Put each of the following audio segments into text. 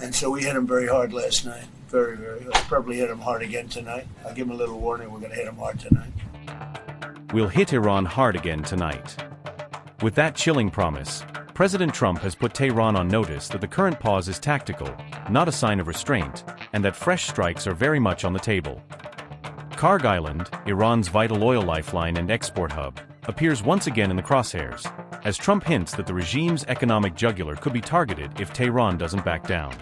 And so we hit them very hard last night. Very, very hard. Probably hit them hard again tonight. I'll give them a little warning. We're going to hit them hard tonight. We'll hit Iran hard again tonight. With that chilling promise, President Trump has put Tehran on notice that the current pause is tactical, not a sign of restraint, and that fresh strikes are very much on the table. Kharg Island, Iran's vital oil lifeline and export hub, appears once again in the crosshairs, as Trump hints that the regime's economic jugular could be targeted if Tehran doesn't back down.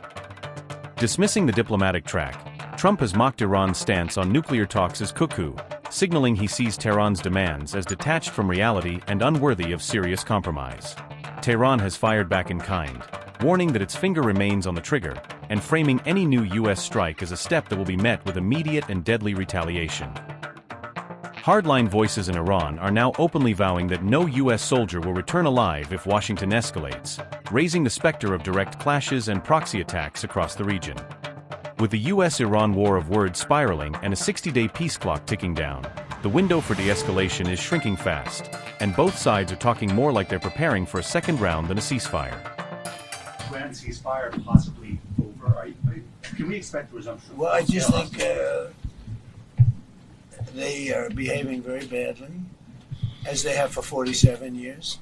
Dismissing the diplomatic track, Trump has mocked Iran's stance on nuclear talks as cuckoo, signaling he sees Tehran's demands as detached from reality and unworthy of serious compromise. Tehran has fired back in kind, warning that its finger remains on the trigger, and framing any new U.S. strike as a step that will be met with immediate and deadly retaliation. Hardline voices in Iran are now openly vowing that no U.S. soldier will return alive if Washington escalates, raising the specter of direct clashes and proxy attacks across the region. With the U.S.-Iran war of words spiraling and a 60-day peace clock ticking down, the window for de-escalation is shrinking fast, and both sides are talking more like they're preparing for a second round than a ceasefire. Grand ceasefire possibly over. Can we expect the resumption? Well, I just think they are behaving very badly, as they have for 47 years.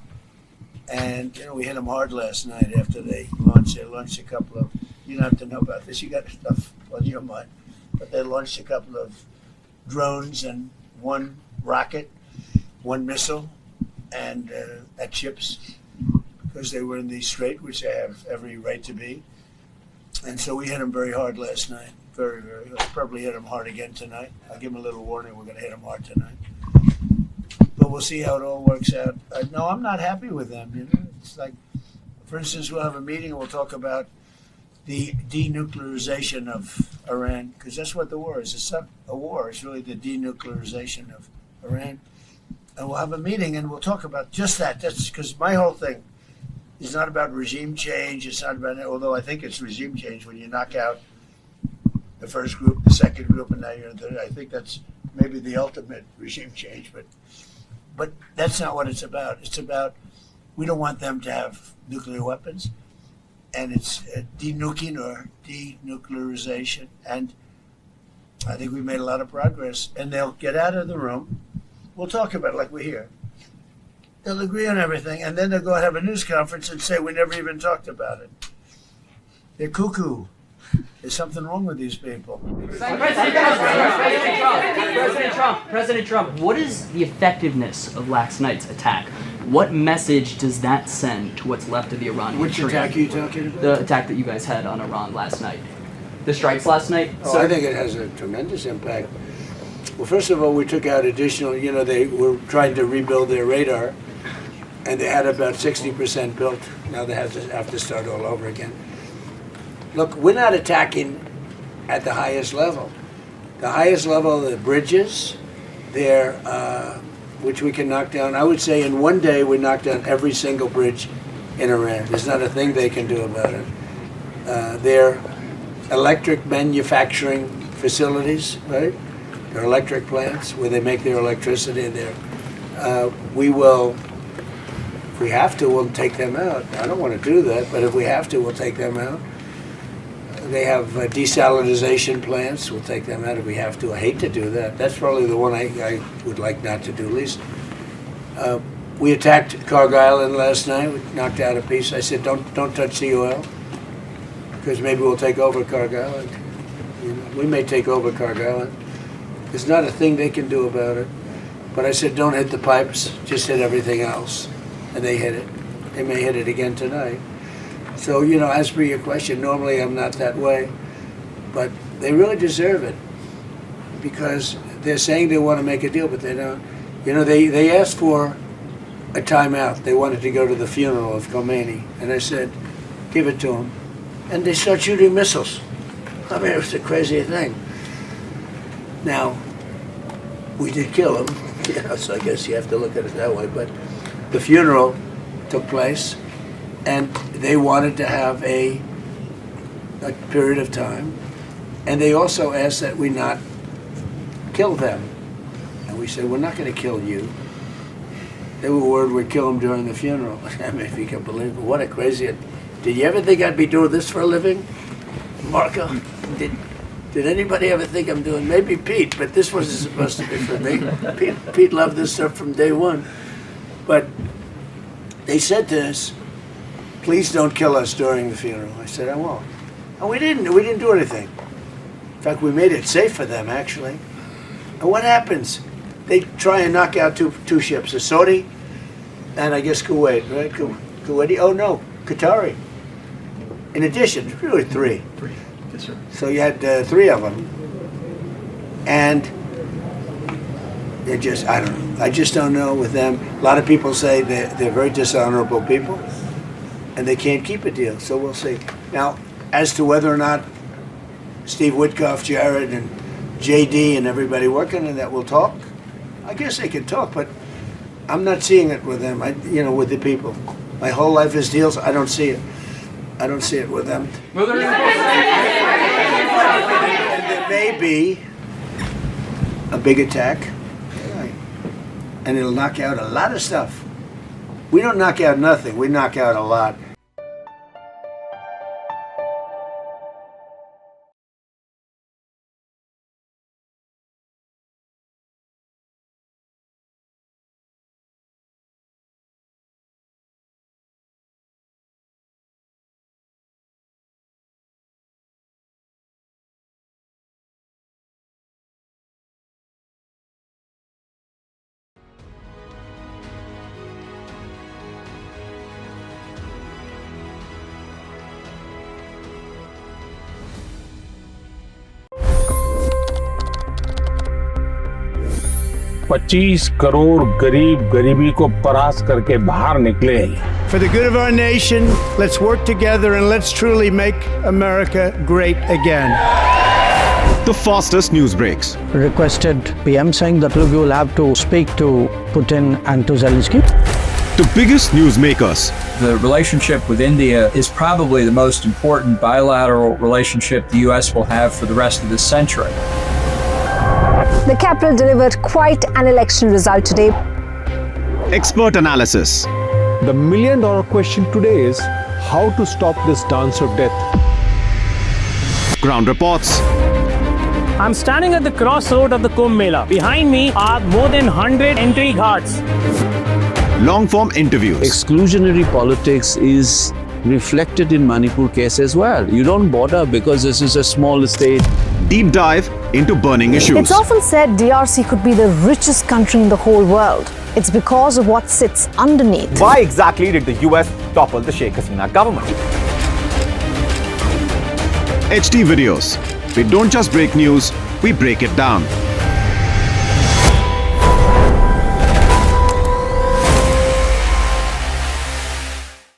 And, we hit them hard last night after they launched a couple of, you don't have to know about this, you got stuff on your mind, but they launched a couple of drones and one rocket, one missile, and at ships, because they were in the strait, which they have every right to be. And so we hit them very hard last night. Very, very hard. Probably hit them hard again tonight. I'll give them a little warning. We're going to hit them hard tonight. But we'll see how it all works out. No, I'm not happy with them. It's like, for instance, we'll have a meeting and we'll talk about the denuclearization of Iran, because that's what the war is. It's not a war. It's really the denuclearization of Iran. And we'll have a meeting and we'll talk about just that. That's because my whole thing is not about regime change. It's not about, although I think it's regime change when you knock out the first group, the second group, and now you're in the third. I think that's maybe the ultimate regime change, but that's not what it's about. It's about, we don't want them to have nuclear weapons, and it's denuking or denuclearization, and I think we've made a lot of progress, and they'll get out of the room. We'll talk about it like we're here. They'll agree on everything, and then they'll go have a news conference and say we never even talked about it. They're cuckoo. There's something wrong with these people. President Trump, what is the effectiveness of last night's attack? What message does that send to what's left of the Iranian Which attack are you talking about? The attack that you guys had on Iran last night. The strikes last night? Oh, I think it has a tremendous impact. Well, first of all, we took out additional, they were trying to rebuild their radar, and they had about 60% built. Now they have to start all over again. Look, we're not attacking at the highest level. The highest level are the bridges, which we can knock down. I would say in one day we knocked down every single bridge in Iran. There's not a thing they can do about it. Their electric manufacturing facilities, right? Their electric plants where they make their electricity there. We will, if we have to, we'll take them out. I don't want to do that, but if we have to, we'll take them out. They have desalinization plants. We'll take them out if we have to. I hate to do that. That's probably the one I would like not to do least. We attacked Kharg Island last night. We knocked out a piece. I said, don't touch the oil, because maybe we'll take over Kharg Island. We may take over Kharg Island. There's not a thing they can do about it. But I said, don't hit the pipes. Just hit everything else. And they hit it. They may hit it again tonight. So, as for your question, normally I'm not that way, but they really deserve it, because they're saying they want to make a deal, but they don't. They asked for a timeout. They wanted to go to the funeral of Khomeini, and I said, give it to them. And they start shooting missiles. I mean, it was the craziest thing. Now, we did kill him, so I guess you have to look at it that way, but the funeral took place, and they wanted to have a period of time, and they also asked that we not kill them. And we said, we're not going to kill you. They were worried we'd kill them during the funeral. I mean, if you can believe it, what a crazy... Did you ever think I'd be doing this for a living? Marco, did anybody ever think I'm doing, maybe Pete, but this wasn't supposed to be for me. Pete loved this stuff from day one. But they said to us, please don't kill us during the funeral. I said, I won't. And we didn't do anything. In fact, we made it safe for them, actually. And what happens? They try and knock out two ships, a Saudi and I guess Kuwait, right? Kuwaiti, oh no, Qatari. In addition, really three. Yes, sir. So you had three of them. And it just, I don't know. I just don't know with them. A lot of people say they're very dishonorable people and they can't keep a deal, so we'll see. Now, as to whether or not Steve Witkoff, Jared, and JD and everybody working on that will talk, I guess they can talk, but I'm not seeing it with them, with the people. My whole life is deals, I don't see it. I don't see it with them. Well, And there may be a big attack, and it'll knock out a lot of stuff. We don't knock out nothing, we knock out a lot. $25 crore गरीब गरीबी को परास्त करके बाहर निकले। For the good of our nation, let's work together and let's truly make America great again. The fastest news breaks. Requested PM saying that look, you will have to speak to Putin and to Zelensky. The biggest news makers. The relationship with India is probably the most important bilateral relationship the U.S. will have for the rest of this century. The capital delivered quite an election result today. Expert analysis. The million-dollar question today is how to stop this dance of death. Ground reports. I'm standing at the crossroad of the Kumbh Mela. Behind me are more than 100 entry ghats. Long-form interviews. Exclusionary politics is reflected in Manipur case as well. You don't bother because this is a small state. Deep dive into burning issues. It's often said DRC could be the richest country in the whole world. It's because of what sits underneath. Why exactly did the US topple the Sheikh Hasina government? HD videos. We don't just break news, we break it down.